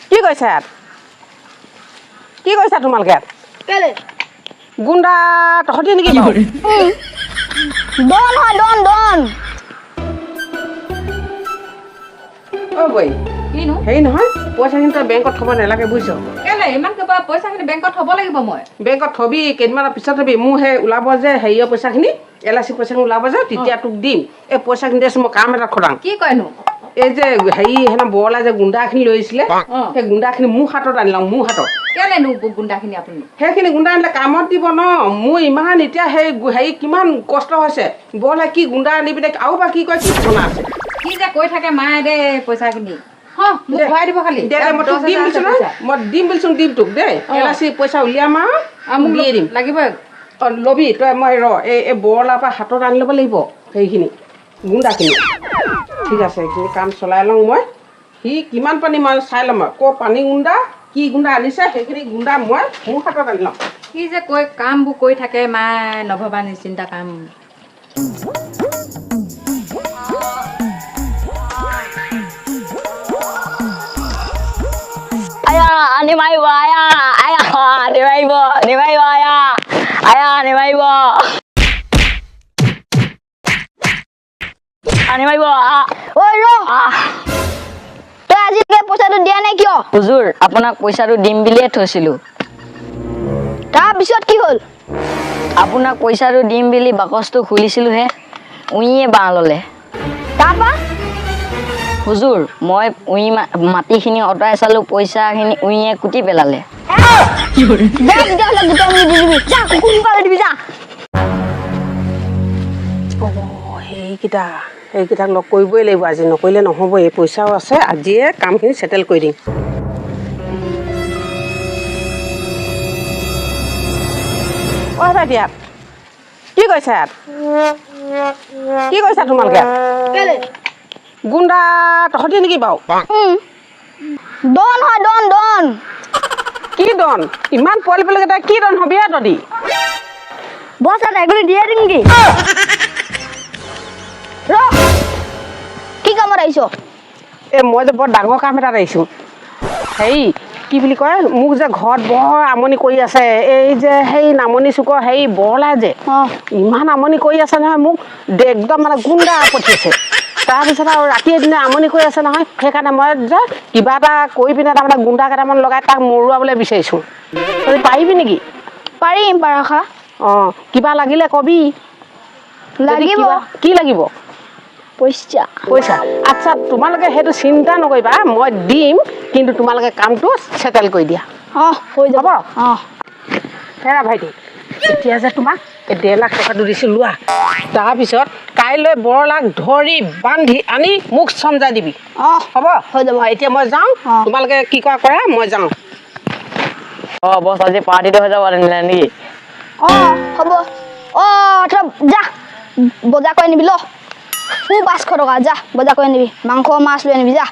কি কৈছে ইয়াত কি কৈছা তোমালোকে কেলে গুণ্ডা তহঁতি নেকি ডন হয় ডন অ বৈ কিনো হেৰি নহয় পইচাখিনি তই বেংকত থ'ব নালাগে বুজিছ কেলে ইমান কিবা পইচাখিনি বেংকত থ'ব লাগিব মই বেংকত থবি কেইদিনমানৰ পিছত থবি মোৰ সেই ওলাব যে হেৰিয়ৰ পইচাখিনি LIC পইচাখিনি ওলাব যে তেতিয়া তোক দিম এই পইচাখিনি দেচোন মই কাম এটা খটাং কি কয়নো এই যে হেৰি সেনা বৰলা যে গুণ্ডাখিনি লৈ আহিছিলে সেই গুণ্ডাখিনি মোৰ হাতত আনি লওঁ মোৰ হাতত কেলেনো গুণ্ডাখিনি আপুনি সেইখিনি গুণ্ডা আনিলে কামত দিব ন মোৰ ইমান এতিয়া সেই হেৰি কিমান কষ্ট হৈছে বৰলা কি গুণ্ডা আনি পিনে আৰু বা কি কয় কি ঠিকনা আছে কি যে কৈ থাকে মায়ে দে পইচাখিনি মোক ঘূৰাই দিব খালি মই তোক দিম বুজিছ নহয় মই দিম বুলিছোন দিম তোক দেই LIC পইচা উলিয়াম আৰু মোক দিয়ে দিম লাগিবই অঁ ল'বি তই মই এই বৰলাৰ পৰা হাতত আনি ল'ব লাগিব সেইখিনি গুণ্ডাখিনি ঠিক আছে এইখিনি কাম চলাই লওঁ মই সি কিমান পানী মই চাই ল'ম আৰু ক'ৰ পানী গুণ্ডা কি গুণ্ডা আনিছে সেইখিনি গুণ্ডা মই মোৰ হাতত আনি ল'ম কি যে কৈ কামবোৰ কৰি থাকে মায়ে নভবা নিশ্চিন্তা কাম Ani mai baya, ayah, ni mai baya, ayah, ni mai bo. Ani mai bo. Oi ro. তই আজিলৈকে পইচাটো দিয়া নাই কিয় হুজুৰ আপোনাক পইচাটো দিম বুলিয়ে থৈছিলোঁ তাৰপিছত কি হ'ল আপোনাক পইচাটো দিম বুলি বাকচটো খুলিছিলোঁহে উইয়ে বাঁহ ল'লে তাৰপৰা হুজুৰ মই উই মাটিখিনি অঁতৰাই চালোঁ পইচাখিনি উইয়ে কুটি পেলালে তেতিয়াহ'লে দুটা মিনিট দি দিবি যা সোনকালে দিবি যা সেইকেইটাক লগ কৰিবই লাগিব আজি নকৰিলে নহ'ব এই পইচাও আছে আজিয়ে কামখিনি ছেটেল কৰি দিম ইয়াত কি কৈছা ইয়াত কি কৈছা তোমালোকে গুণ্ডা তহঁতি নেকি বাৰু ডন হয় ডন কি ডন ইমান পোৱালি পোৱালিকেইটা কি ডন হবি তহঁতি বছ এটা এগুলি দিয়ে দিম নেকি ৰ কি কামত আহিছ এই মই যে বৰ ডাঙৰ কাম এটাত আহিছোঁ হেৰি কি বুলি কয় মোক যে ঘৰত বৰ আমনি কৰি আছে এই যে সেই নামনি চুকৰ হেৰি বৰলাই যে ইমান আমনি কৰি আছে নহয় মোক একদম মানে গুণ্ডা পঠিয়াইছে তাৰপিছত আৰু ৰাতি এদিনে আমনি কৰি আছে নহয় সেইকাৰণে মই যে কিবা এটা কৰি পিনে তাৰমানে গুণ্ডা কেইটামান লগাই তাক মৰুৱাবলৈ বিচাৰিছোঁ তই পাৰিবি নেকি পাৰিম পাৰাখা অঁ কিবা লাগিলে কবি লাগিব কি লাগিব পইচা আচ্ছা তোমালোকে সেইটো চিন্তা নকৰিবা মই দিম কিন্তু তোমালোকে কামটো ছেটেল কৰি দিয়া হৈ যাব হেৰা ভাইটি এতিয়া যে তোমাক এই 1.5 লাখ টকাটো দিছোঁ লোৱা তাৰপিছত কাইলৈ বৰলাক ধৰি বান্ধি আনি মোক চমজাই দিবি হ'ব হৈ যাব এতিয়া মই যাওঁ তোমালোকে কি কৰা মই যাওঁ অঁ বছ আজি পাৰ্টিটো হৈ যাব নেকি হ'ব তই যা বজাৰ কৰি আনিবি ল 500 টকা যা বজাৰ কৰি আনিবি মাংস মাছ লৈ আনিবি যা